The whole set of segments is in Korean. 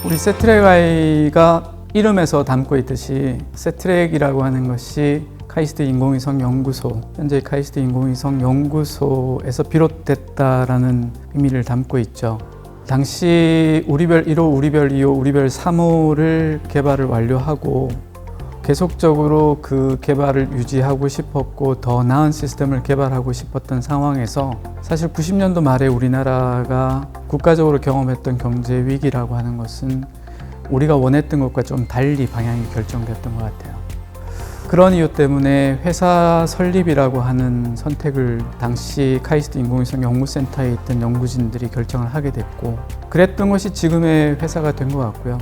우리 세트랙I가 이름에서 담고 있듯이 세트랙이라고 하는 것이 카이스트 인공위성 연구소, 현재 카이스트 인공위성 연구소에서 비롯됐다라는 의미를 담고 있죠. 당시 우리별 1호, 우리별 2호, 우리별 3호를 개발을 완료하고 계속적으로 그 개발을 유지하고 싶었고 더 나은 시스템을 개발하고 싶었던 상황에서 사실 90년도 말에 우리나라가 국가적으로 경험했던 경제 위기라고 하는 것은 우리가 원했던 것과 좀 달리 방향이 결정됐던 것 같아요. 그런 이유 때문에 회사 설립이라고 하는 선택을 당시 카이스트 인공위성 연구센터에 있던 연구진들이 결정을 하게 됐고, 그랬던 것이 지금의 회사가 된 것 같고요.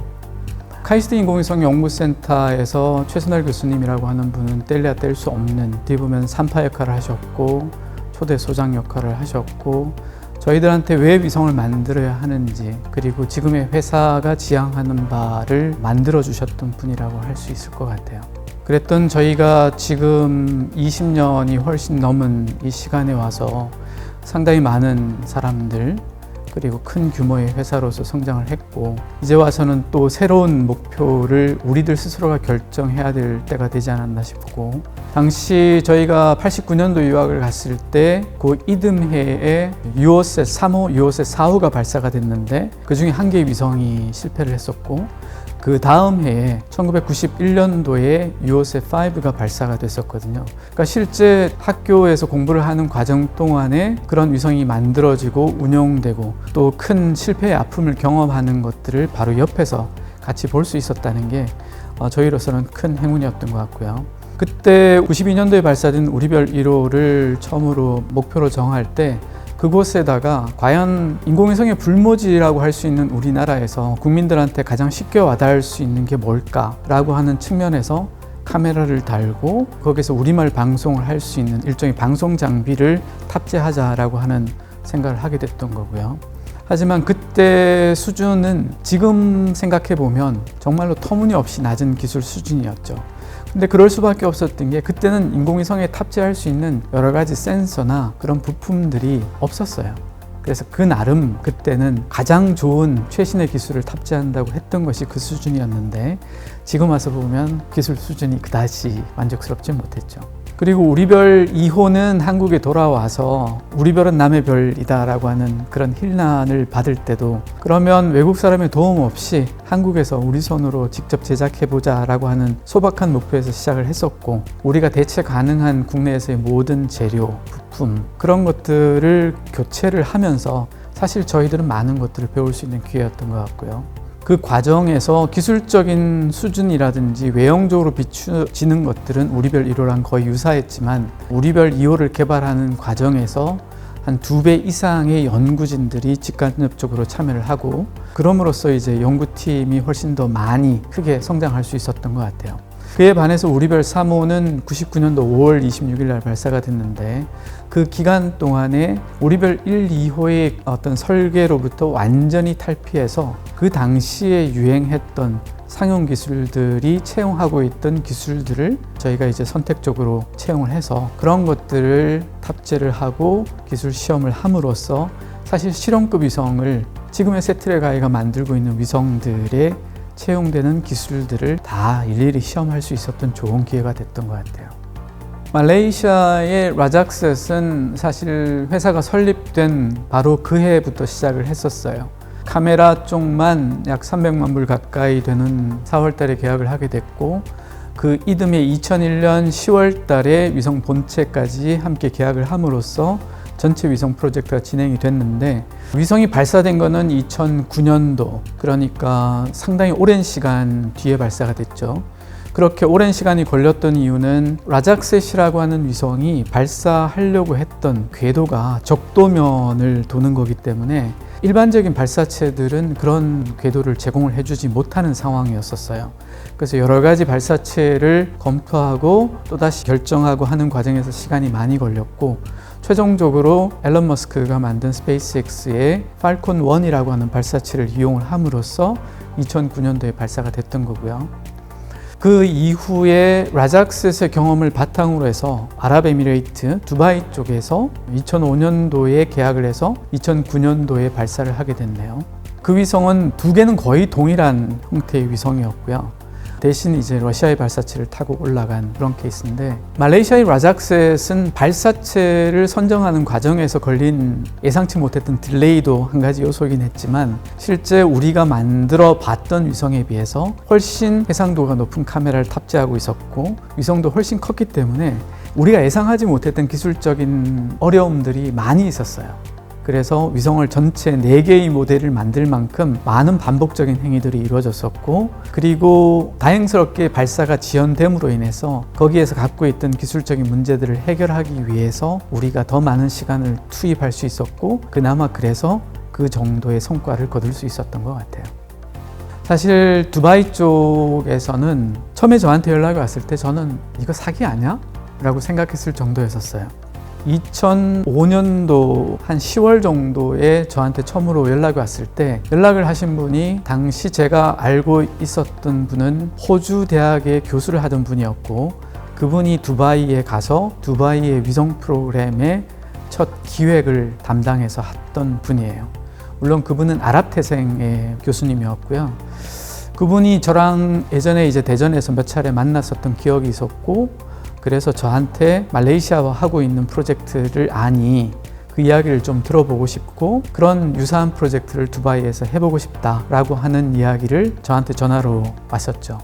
카이스트 인공위성 연구센터에서 최순월 교수님이라고 하는 분은 뗄래야 뗄 수 없는, 어떻게 보면 산파 역할을 하셨고 초대 소장 역할을 하셨고, 저희들한테 왜 위성을 만들어야 하는지, 그리고 지금의 회사가 지향하는 바를 만들어 주셨던 분이라고 할 수 있을 것 같아요. 그랬던 저희가 지금 20년이 훨씬 넘은 이 시간에 와서 상당히 많은 사람들, 그리고 큰 규모의 회사로서 성장을 했고, 이제 와서는 또 새로운 목표를 우리들 스스로가 결정해야 될 때가 되지 않았나 싶고, 당시 저희가 89년도 유학을 갔을 때 그 이듬해에 유오셋 3호, 유오셋 4호가 발사가 됐는데 그 중에 한 개의 위성이 실패를 했었고, 그 다음 해에 1991년도에 유오셋 5가 발사가 됐었거든요. 그러니까 실제 학교에서 공부를 하는 과정 동안에 그런 위성이 만들어지고 운용되고 또 큰 실패의 아픔을 경험하는 것들을 바로 옆에서 같이 볼 수 있었다는 게 저희로서는 큰 행운이었던 것 같고요. 그때 92년도에 발사된 우리별 1호를 처음으로 목표로 정할 때 그곳에다가 과연 인공위성의 불모지라고 할 수 있는 우리나라에서 국민들한테 가장 쉽게 와닿을 수 있는 게 뭘까라고 하는 측면에서 카메라를 달고 거기서 우리말 방송을 할 수 있는 일종의 방송 장비를 탑재하자라고 하는 생각을 하게 됐던 거고요. 하지만 그때 수준은 지금 생각해 보면 정말로 터무니없이 낮은 기술 수준이었죠. 근데 그럴 수밖에 없었던 게 그때는 인공위성에 탑재할 수 있는 여러 가지 센서나 그런 부품들이 없었어요. 그래서 그 나름 그때는 가장 좋은 최신의 기술을 탑재한다고 했던 것이 그 수준이었는데, 지금 와서 보면 기술 수준이 그다지 만족스럽지 못했죠. 그리고 우리별 2호는 한국에 돌아와서 우리별은 남의 별이다 라고 하는 그런 힐난을 받을 때도, 그러면 외국 사람의 도움 없이 한국에서 우리 손으로 직접 제작해보자 라고 하는 소박한 목표에서 시작을 했었고, 우리가 대체 가능한 국내에서의 모든 재료, 부품, 그런 것들을 교체를 하면서 사실 저희들은 많은 것들을 배울 수 있는 기회였던 것 같고요. 그 과정에서 기술적인 수준이라든지 외형적으로 비추지는 것들은 우리별 1호랑 거의 유사했지만, 우리별 2호를 개발하는 과정에서 한 2배 이상의 연구진들이 직간접적으로 참여를 하고, 그럼으로써 이제 연구팀이 훨씬 더 많이 크게 성장할 수 있었던 것 같아요. 그에 반해서 우리별 3호는 99년도 5월 26일 날 발사가 됐는데, 그 기간 동안에 우리별 1, 2호의 어떤 설계로부터 완전히 탈피해서 그 당시에 유행했던 상용 기술들이 채용하고 있던 기술들을 저희가 이제 선택적으로 채용을 해서 그런 것들을 탑재를 하고 기술 시험을 함으로써 사실 실험급 위성을 지금의 세트랙I가 만들고 있는 위성들에 채용되는 기술들을 다 일일이 시험할 수 있었던 좋은 기회가 됐던 것 같아요. 말레이시아의 라작셋은 사실 회사가 설립된 바로 그 해부터 시작을 했었어요. 카메라 쪽만 약 300만 불 가까이 되는 4월 달에 계약을 하게 됐고, 그 이듬해 2001년 10월 달에 위성 본체까지 함께 계약을 함으로써 전체 위성 프로젝트가 진행이 됐는데, 위성이 발사된 거는 2009년도, 그러니까 상당히 오랜 시간 뒤에 발사가 됐죠. 그렇게 오랜 시간이 걸렸던 이유는 라작셋이라고 하는 위성이 발사하려고 했던 궤도가 적도면을 도는 거기 때문에 일반적인 발사체들은 그런 궤도를 제공을 해주지 못하는 상황이었었어요. 그래서 여러 가지 발사체를 검토하고 또다시 결정하고 하는 과정에서 시간이 많이 걸렸고, 최종적으로 앨런 머스크가 만든 스페이스X의 팔콘 1이라고 하는 발사체를 이용을 함으로써 2009년도에 발사가 됐던 거고요. 그 이후에 라작셋의 경험을 바탕으로 해서 아랍에미레이트 두바이 쪽에서 2005년도에 계약을 해서 2009년도에 발사를 하게 됐네요. 그 위성은 두 개는 거의 동일한 형태의 위성이었고요. 대신 이제 러시아의 발사체를 타고 올라간 그런 케이스인데, 말레이시아의 라작셋은 발사체를 선정하는 과정에서 걸린 예상치 못했던 딜레이도 한 가지 요소이긴 했지만, 실제 우리가 만들어 봤던 위성에 비해서 훨씬 해상도가 높은 카메라를 탑재하고 있었고, 위성도 훨씬 컸기 때문에 우리가 예상하지 못했던 기술적인 어려움들이 많이 있었어요. 그래서 위성을 전체 4개의 모델을 만들 만큼 많은 반복적인 행위들이 이루어졌었고, 그리고 다행스럽게 발사가 지연됨으로 인해서 거기에서 갖고 있던 기술적인 문제들을 해결하기 위해서 우리가 더 많은 시간을 투입할 수 있었고, 그나마 그래서 그 정도의 성과를 거둘 수 있었던 것 같아요. 사실 두바이 쪽에서는 처음에 저한테 연락이 왔을 때 저는 이거 사기 아니야? 라고 생각했을 정도였었어요. 2005년도 한 10월 정도에 저한테 처음으로 연락이 왔을 때, 연락을 하신 분이 당시 제가 알고 있었던 분은 호주 대학의 교수를 하던 분이었고, 그분이 두바이에 가서 두바이의 위성 프로그램의 첫 기획을 담당해서 했던 분이에요. 물론 그분은 아랍 태생의 교수님이었고요. 그분이 저랑 예전에 이제 대전에서 몇 차례 만났었던 기억이 있었고, 그래서 저한테 말레이시아와 하고 있는 프로젝트를 아니, 그 이야기를 좀 들어보고 싶고, 그런 유사한 프로젝트를 두바이에서 해보고 싶다라고 하는 이야기를 저한테 전화로 왔었죠.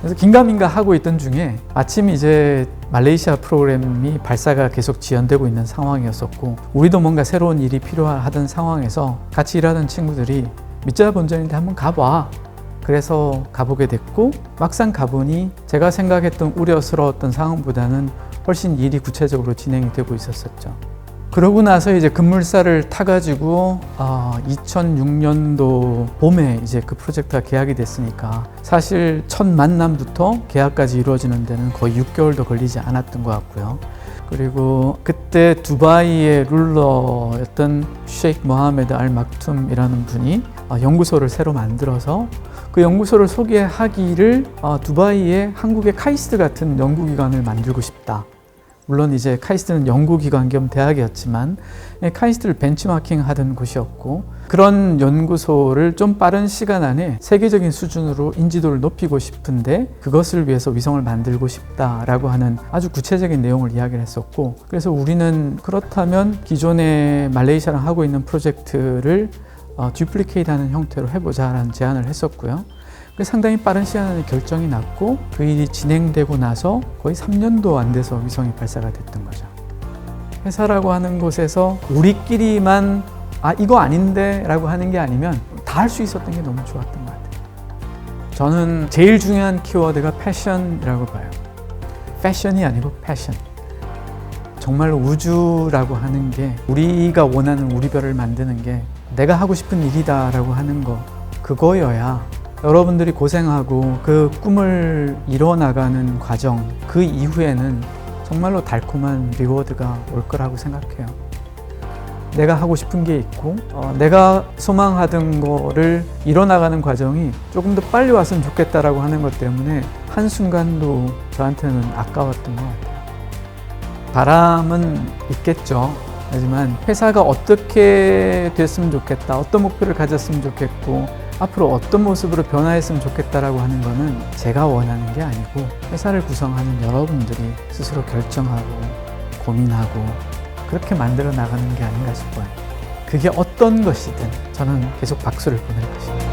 그래서 긴가민가 하고 있던 중에 마침 이제 말레이시아 프로그램이 발사가 계속 지연되고 있는 상황이었었고, 우리도 뭔가 새로운 일이 필요하던 상황에서 같이 일하던 친구들이 믿자 본전인데 한번 가봐. 그래서 가보게 됐고, 막상 가보니 제가 생각했던 우려스러웠던 상황보다는 훨씬 일이 구체적으로 진행이 되고 있었었죠. 그러고 나서 이제 급물살을 타가지고 2006년도 봄에 이제 그 프로젝트가 계약이 됐으니까, 사실 첫 만남부터 계약까지 이루어지는 데는 거의 6개월도 걸리지 않았던 것 같고요. 그리고 그때 두바이의 룰러였던 셰이크 모하메드 알 막툼이라는 분이 연구소를 새로 만들어서 그 연구소를 소개하기를 두바이에 한국의 카이스트 같은 연구기관을 만들고 싶다. 물론 이제 카이스트는 연구기관 겸 대학이었지만 카이스트를 벤치마킹 하던 곳이었고, 그런 연구소를 좀 빠른 시간 안에 세계적인 수준으로 인지도를 높이고 싶은데 그것을 위해서 위성을 만들고 싶다라고 하는 아주 구체적인 내용을 이야기를 했었고, 그래서 우리는 그렇다면 기존에 말레이시아랑 하고 있는 프로젝트를 듀플리케이트하는 형태로 해보자라는 제안을 했었고요. 상당히 빠른 시간 안에 결정이 났고, 그 일이 진행되고 나서 거의 3년도 안 돼서 위성이 발사가 됐던 거죠. 회사라고 하는 곳에서 우리끼리만 이거 아닌데 라고 하는 게 아니면 다 할 수 있었던 게 너무 좋았던 것 같아요. 저는 제일 중요한 키워드가 패션이라고 봐요. 패션이 아니고 패션. 정말로 우주라고 하는 게, 우리가 원하는 우리 별을 만드는 게 내가 하고 싶은 일이다 라고 하는 거, 그거여야 여러분들이 고생하고 그 꿈을 이뤄나가는 과정, 그 이후에는 정말로 달콤한 리워드가 올 거라고 생각해요. 내가 하고 싶은 게 있고 내가 소망하던 거를 이뤄나가는 과정이 조금 더 빨리 왔으면 좋겠다라고 하는 것 때문에 한순간도 저한테는 아까웠던 것 같아요. 바람은 있겠죠. 하지만 회사가 어떻게 됐으면 좋겠다, 어떤 목표를 가졌으면 좋겠고 앞으로 어떤 모습으로 변화했으면 좋겠다라고 하는 거는 제가 원하는 게 아니고 회사를 구성하는 여러분들이 스스로 결정하고 고민하고 그렇게 만들어 나가는 게 아닌가 싶어요. 그게 어떤 것이든 저는 계속 박수를 보낼 것입니다.